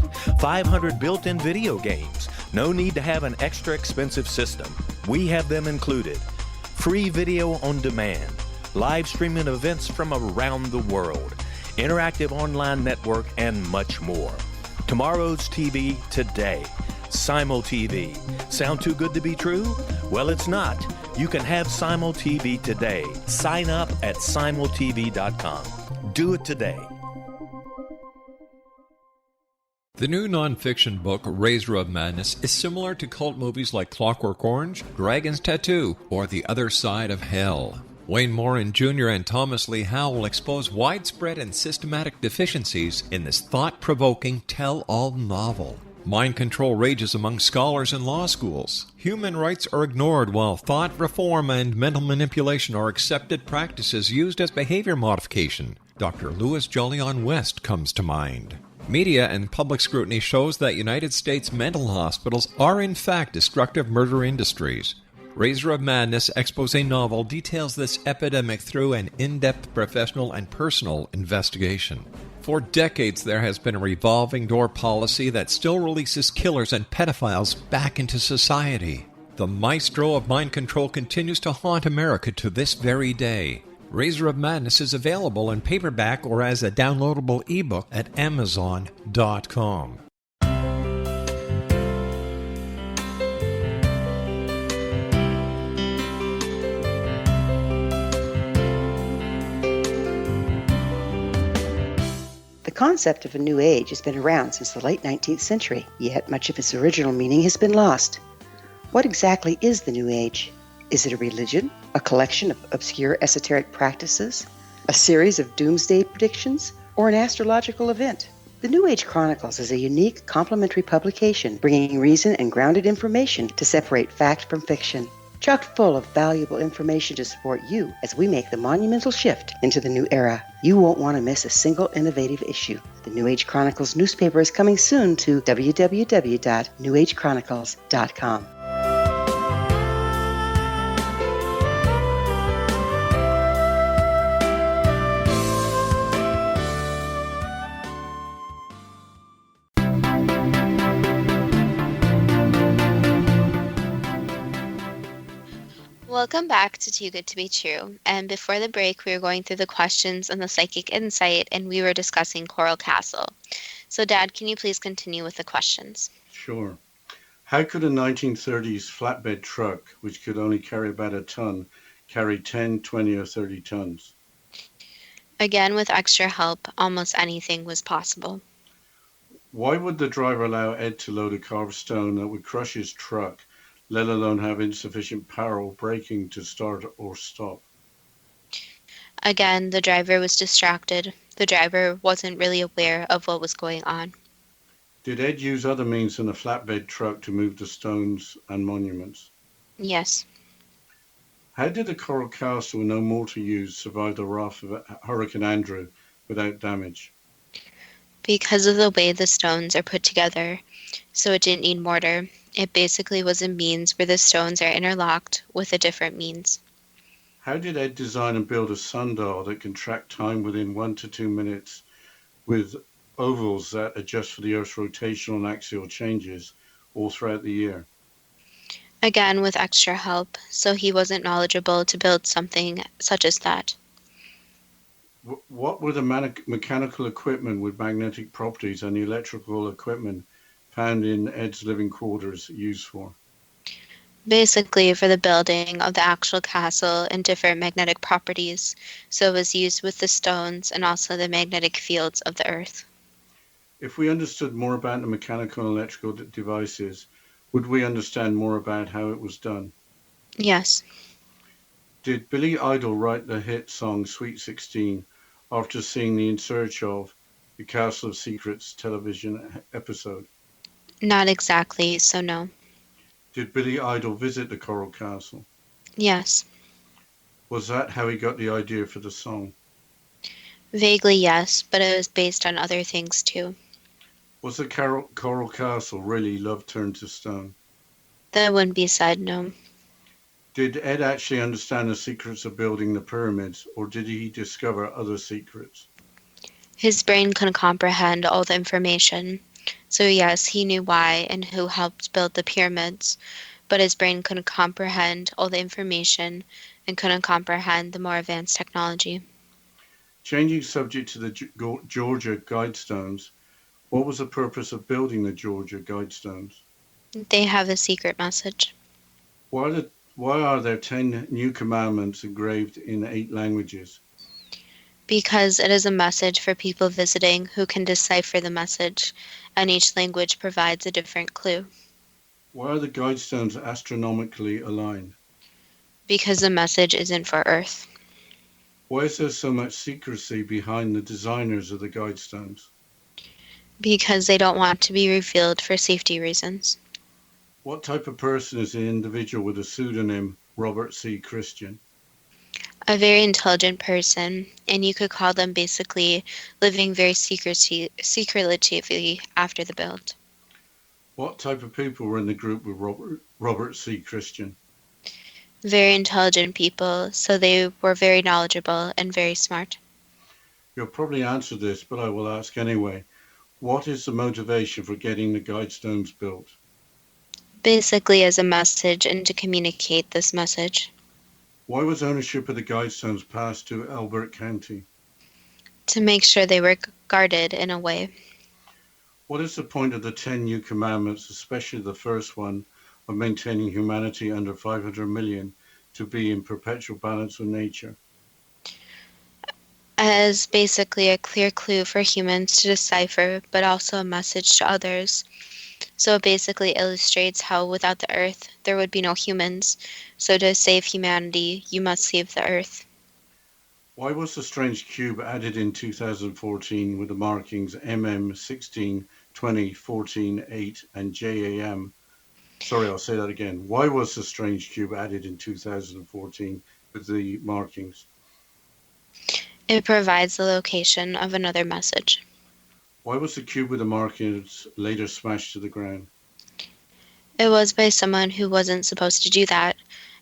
500 built-in video games. No need to have an extra expensive system. We have them included. Free video on demand. Live streaming events from around the world. Interactive online network, and much more. Tomorrow's TV today. Simul TV. Sound too good to be true? Well, it's not. You can have Simul TV today. Sign up at simultv.com. Do it today. The new nonfiction book, Razor of Madness, is similar to cult movies like Clockwork Orange, Dragon's Tattoo, or The Other Side of Hell. Wayne Morin Jr. and Thomas Lee Howell expose widespread and systematic deficiencies in this thought-provoking tell-all novel. Mind control rages among scholars in law schools. Human rights are ignored while thought reform and mental manipulation are accepted practices used as behavior modification. Dr. Louis Jolyon West comes to mind. Media and public scrutiny shows that United States mental hospitals are in fact destructive murder industries. Razor of Madness expose novel details this epidemic through an in-depth professional and personal investigation. For decades, there has been a revolving door policy that still releases killers and pedophiles back into society. The maestro of mind control continues to haunt America to this very day. Razor of Madness is available in paperback or as a downloadable ebook at Amazon.com. The concept of a new age has been around since the late 19th century, yet much of its original meaning has been lost. What exactly is the new age? Is it a religion, a collection of obscure esoteric practices, a series of doomsday predictions, or an astrological event? The New Age Chronicles is a unique complementary publication bringing reason and grounded information to separate fact from fiction. chock full of valuable information to support you as we make the monumental shift into the new era. You won't want to miss a single innovative issue. The New Age Chronicles newspaper is coming soon to www.newagechronicles.com. Welcome back to Too Good to Be True. And before the break, we were going through the questions on the psychic insight, and we were discussing Coral Castle. So, Dad, can you please continue with the questions? Sure. How could a 1930s flatbed truck, which could only carry about a ton, carry 10, 20, or 30 tons? Again, with extra help, almost anything was possible. Why would the driver allow Ed to load a carved stone that would crush his truck, let alone have insufficient power or braking to start or stop? Again, the driver was distracted. The driver wasn't really aware of what was going on. Did Ed use other means than a flatbed truck to move the stones and monuments? Yes. How did the Coral Castle, with no mortar used, survive the wrath of Hurricane Andrew without damage? Because of the way the stones are put together, so it didn't need mortar. It basically was a means where the stones are interlocked with a different means. How did Ed design and build a sundial that can track time within 1 to 2 minutes with ovals that adjust for the Earth's rotational and axial changes all throughout the year? Again, with extra help, so he wasn't knowledgeable to build something such as that. What were the mechanical equipment with magnetic properties and the electrical equipment found in Ed's living quarters used for? Basically for the building of the actual castle and different magnetic properties, so it was used with the stones and also the magnetic fields of the earth. If we understood more about the mechanical and electrical devices, would we understand more about how it was done? Yes. Did Billy Idol write the hit song Sweet 16 after seeing the In Search of the Castle of Secrets television episode? Not exactly, so no. Did Billy Idol visit the Coral Castle? Yes. Was that how he got the idea for the song? Vaguely yes, but it was based on other things too. Was the Coral Castle really love turned to stone? That wouldn't be said, no. Did Ed actually understand the secrets of building the pyramids, or did he discover other secrets? His brain couldn't comprehend all the information. So yes, he knew why and who helped build the pyramids, but his brain couldn't comprehend all the information and couldn't comprehend the more advanced technology. Changing subject to the Georgia Guidestones, what was the purpose of building the Georgia Guidestones? They have a secret message. Why are there 10 new commandments engraved in 8 languages? Because it is a message for people visiting who can decipher the message, and each language provides a different clue. Why are the Guidestones astronomically aligned? Because the message isn't for Earth. Why is there so much secrecy behind the designers of the Guidestones? Because they don't want to be revealed for safety reasons. What type of person is the individual with the pseudonym Robert C. Christian? A very intelligent person, and you could call them basically living very secretively after the build. What type of people were in the group with Robert C. Christian? Very intelligent people, so they were very knowledgeable and very smart. You'll probably answer this, but I will ask anyway. What is the motivation for getting the Guidestones built? Basically as a message and to communicate this message. Why was ownership of the Guidestones passed to Elbert County? To make sure they were guarded in a way. What is the point of the 10 new commandments, especially the first one of maintaining humanity under 500 million to be in perpetual balance with nature? As basically a clear clue for humans to decipher, but also a message to others. So it basically illustrates how without the earth, there would be no humans. So to save humanity, you must save the earth. Why was the strange cube added in 2014 with the markings MM 16, 20, 14, 8 and JAM? Sorry, I'll say that again. Why was the strange cube added in 2014 with the markings? It provides the location of another message. Why was the cube with the markings later smashed to the ground? It was by someone who wasn't supposed to do that,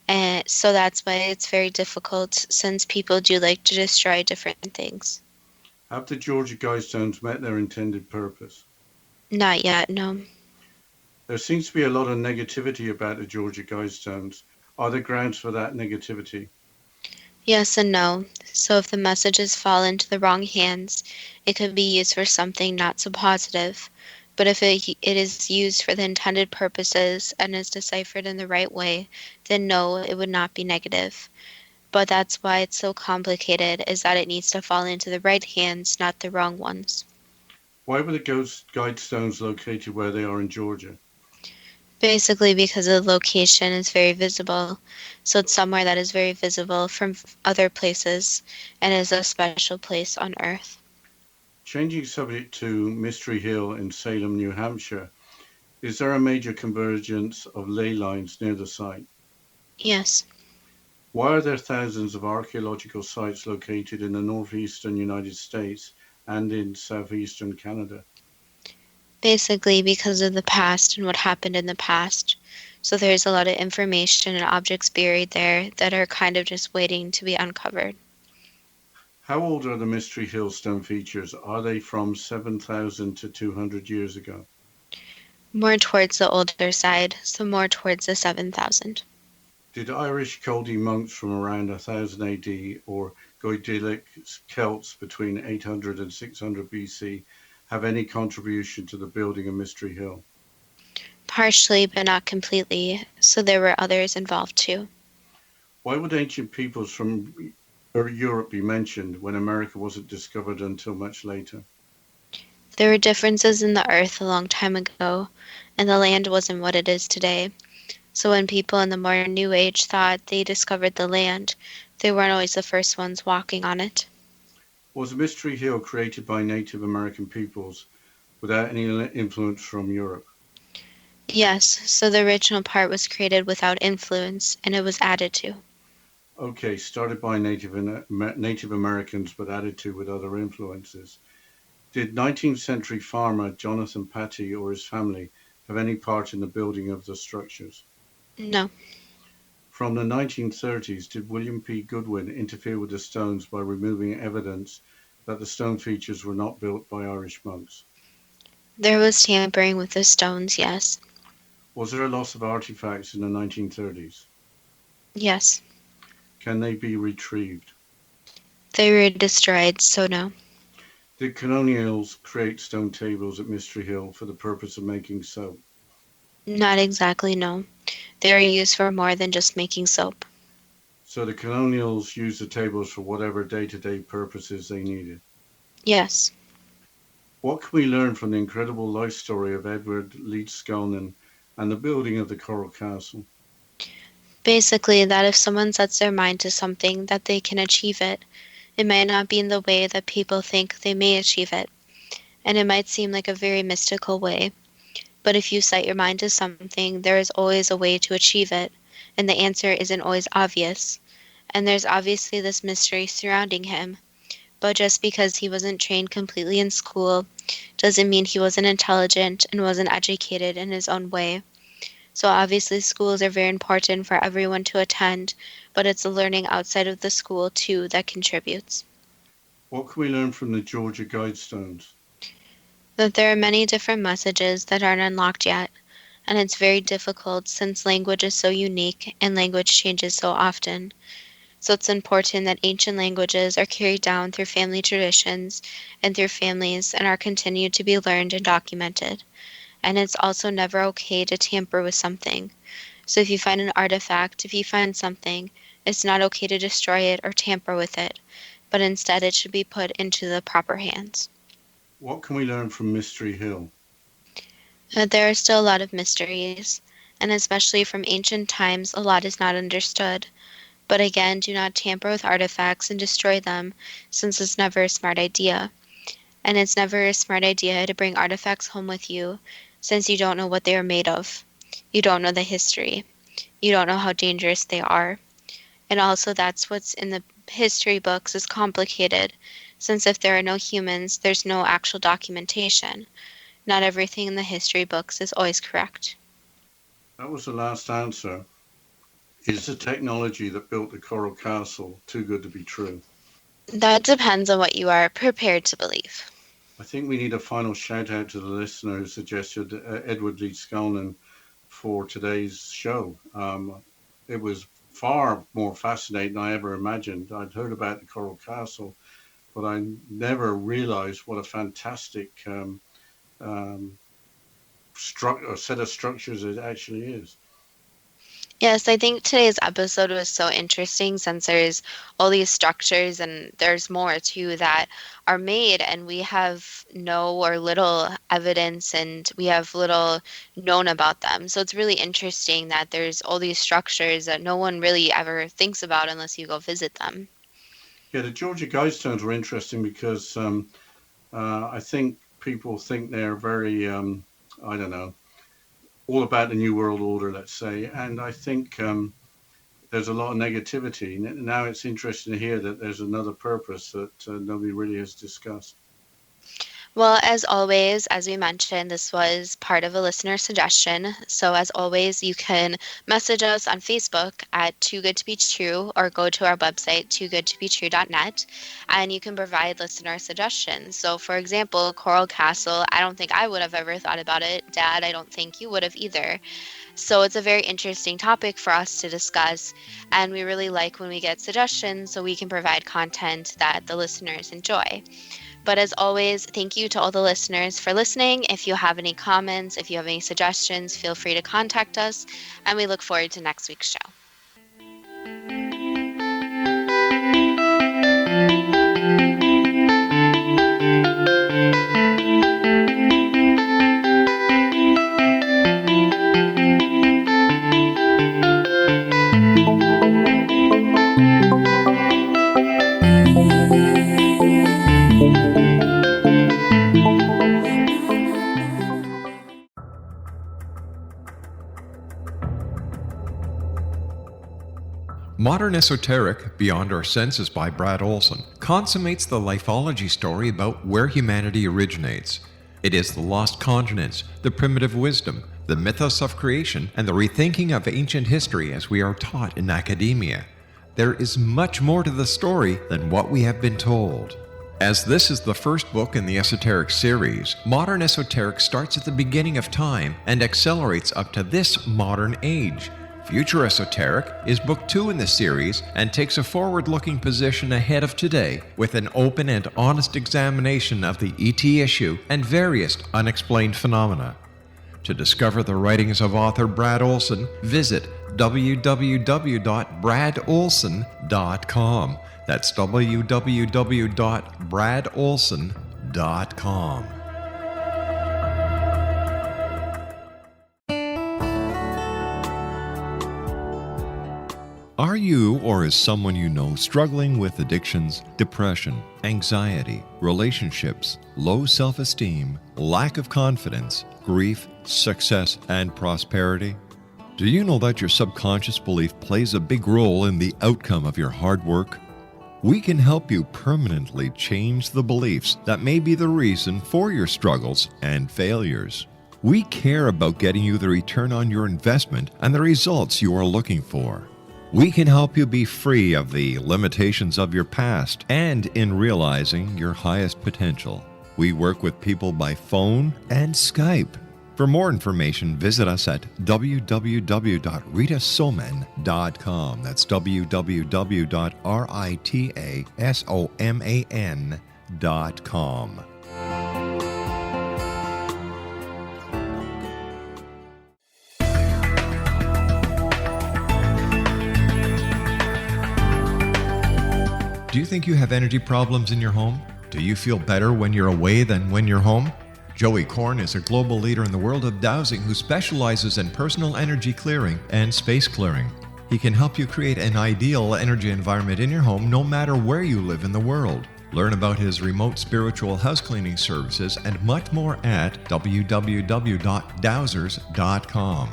and so that's why it's very difficult since people do like to destroy different things. Have the Georgia Guidestones met their intended purpose? Not yet, no. There seems to be a lot of negativity about the Georgia Guidestones. Are there grounds for that negativity? Yes and no. So if the messages fall into the wrong hands, it could be used for something not so positive. But if it is used for the intended purposes and is deciphered in the right way, then no, it would not be negative. But that's why it's so complicated, is that it needs to fall into the right hands, not the wrong ones. Why were the Guidestones located where they are in Georgia? Basically because the location is very visible. So it's somewhere that is very visible from other places and is a special place on Earth. Changing subject to Mystery Hill in Salem, New Hampshire, is there a major convergence of ley lines near the site? Yes. Why are there thousands of archaeological sites located in the northeastern United States and in southeastern Canada? Basically because of the past and what happened in the past. So there's a lot of information and objects buried there that are kind of just waiting to be uncovered. How old are the Mystery Hill stone features? Are they from 7,000 to 200 years ago? More towards the older side, so more towards the 7,000. Did Irish Chaldee monks from around 1000 AD or Goidelic Celts between 800 and 600 BC have any contribution to the building of Mystery Hill? Partially, but not completely, so there were others involved too. Why would ancient peoples from Europe be mentioned when America wasn't discovered until much later? There were differences in the earth a long time ago, and the land wasn't what it is today. So when people in the more New Age thought they discovered the land, they weren't always the first ones walking on it. Was Mystery Hill created by Native American peoples without any influence from Europe? Yes, so the original part was created without influence, and it was added to. Okay, started by Native Americans but added to with other influences. Did 19th century farmer Jonathan Patty or his family have any part in the building of the structures? No. From the 1930s, did William P. Goodwin interfere with the stones by removing evidence that the stone features were not built by Irish monks? There was tampering with the stones, yes. Was there a loss of artifacts in the 1930s? Yes. Can they be retrieved? They were destroyed, so no. Did colonials create stone tables at Mystery Hill for the purpose of making soap? Not exactly, no. They were used for more than just making soap. So the colonials used the tables for whatever day-to-day purposes they needed. Yes. What can we learn from the incredible life story of Edward Leedskalnin and the building of the Coral Castle? Basically, that if someone sets their mind to something, that they can achieve it. It might not be in the way that people think they may achieve it, and it might seem like a very mystical way. But if you set your mind to something, there is always a way to achieve it, and the answer isn't always obvious. And there's obviously this mystery surrounding him. But just because he wasn't trained completely in school doesn't mean he wasn't intelligent and wasn't educated in his own way. So obviously schools are very important for everyone to attend, but it's the learning outside of the school too that contributes. What can we learn from the Georgia Guidestones? That there are many different messages that aren't unlocked yet, and it's very difficult since language is so unique and language changes so often. So it's important that ancient languages are carried down through family traditions and through families and are continued to be learned and documented. And it's also never okay to tamper with something. So if you find an artifact, if you find something, it's not okay to destroy it or tamper with it, but instead it should be put into the proper hands. What can we learn from Mystery Hill? There are still a lot of mysteries, and especially from ancient times, a lot is not understood. But again, do not tamper with artifacts and destroy them, since it's never a smart idea. And it's never a smart idea to bring artifacts home with you, since you don't know what they are made of. You don't know the history. You don't know how dangerous they are. And also that's what's in the history books is complicated, since if there are no humans, there's no actual documentation. Not everything in the history books is always correct. That was the last answer. Is the technology that built the Coral Castle too good to be true? That depends on what you are prepared to believe. I think we need a final shout out to the listener who suggested Edward Leedskalnin for today's show. It was far more fascinating than I ever imagined. I'd heard about the Coral Castle, but I never realized what a fantastic set of structures it actually is. Yes, I think today's episode was so interesting since there's all these structures and there's more too that are made and we have no or little evidence and we have little known about them. So it's really interesting that there's all these structures that no one really ever thinks about unless you go visit them. Yeah, the Georgia Guidestones were interesting because I think people think they're very, I don't know, all about the New World Order, let's say. And I think there's a lot of negativity. Now it's interesting to hear that there's another purpose that nobody really has discussed. Well, as always, as we mentioned, this was part of a listener suggestion. So as always, you can message us on Facebook at Too Good to Be True or go to our website, toogoodtobetrue.net, and you can provide listener suggestions. So for example, Coral Castle, I don't think I would have ever thought about it. Dad, I don't think you would have either. So it's a very interesting topic for us to discuss, and we really like when we get suggestions so we can provide content that the listeners enjoy. But as always, thank you to all the listeners for listening. If you have any comments, if you have any suggestions, feel free to contact us, and we look forward to next week's show. Modern Esoteric, Beyond Our Senses by Brad Olson, consummates the lifology story about where humanity originates. It is the lost continents, the primitive wisdom, the mythos of creation, and the rethinking of ancient history as we are taught in academia. There is much more to the story than what we have been told. As this is the first book in the Esoteric series, Modern Esoteric starts at the beginning of time and accelerates up to this modern age. Future Esoteric is book 2 in the series and takes a forward-looking position ahead of today with an open and honest examination of the ET issue and various unexplained phenomena. To discover the writings of author Brad Olson, visit www.bradolson.com. That's www.bradolson.com. Are you or is someone you know struggling with addictions, depression, anxiety, relationships, low self-esteem, lack of confidence, grief, success, and prosperity? Do you know that your subconscious belief plays a big role in the outcome of your hard work? We can help you permanently change the beliefs that may be the reason for your struggles and failures. We care about getting you the return on your investment and the results you are looking for. We can help you be free of the limitations of your past and in realizing your highest potential. We work with people by phone and Skype. For more information, visit us at www.ritasoman.com. That's www.ritasoman.com. Do you think you have energy problems in your home? Do you feel better when you're away than when you're home? Joey Korn is a global leader in the world of dowsing who specializes in personal energy clearing and space clearing. He can help you create an ideal energy environment in your home no matter where you live in the world. Learn about his remote spiritual house cleaning services and much more at www.dowsers.com.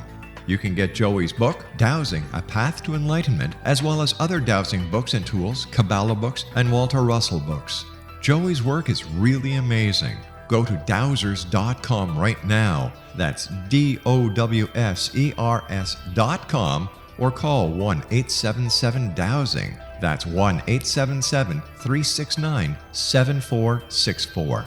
You can get Joey's book, Dowsing, A Path to Enlightenment, as well as other dowsing books and tools, Kabbalah books, and Walter Russell books. Joey's work is really amazing. Go to dowsers.com right now. That's DOWSERS.com, or call 1-877-DOWSING. That's 1-877-369-7464.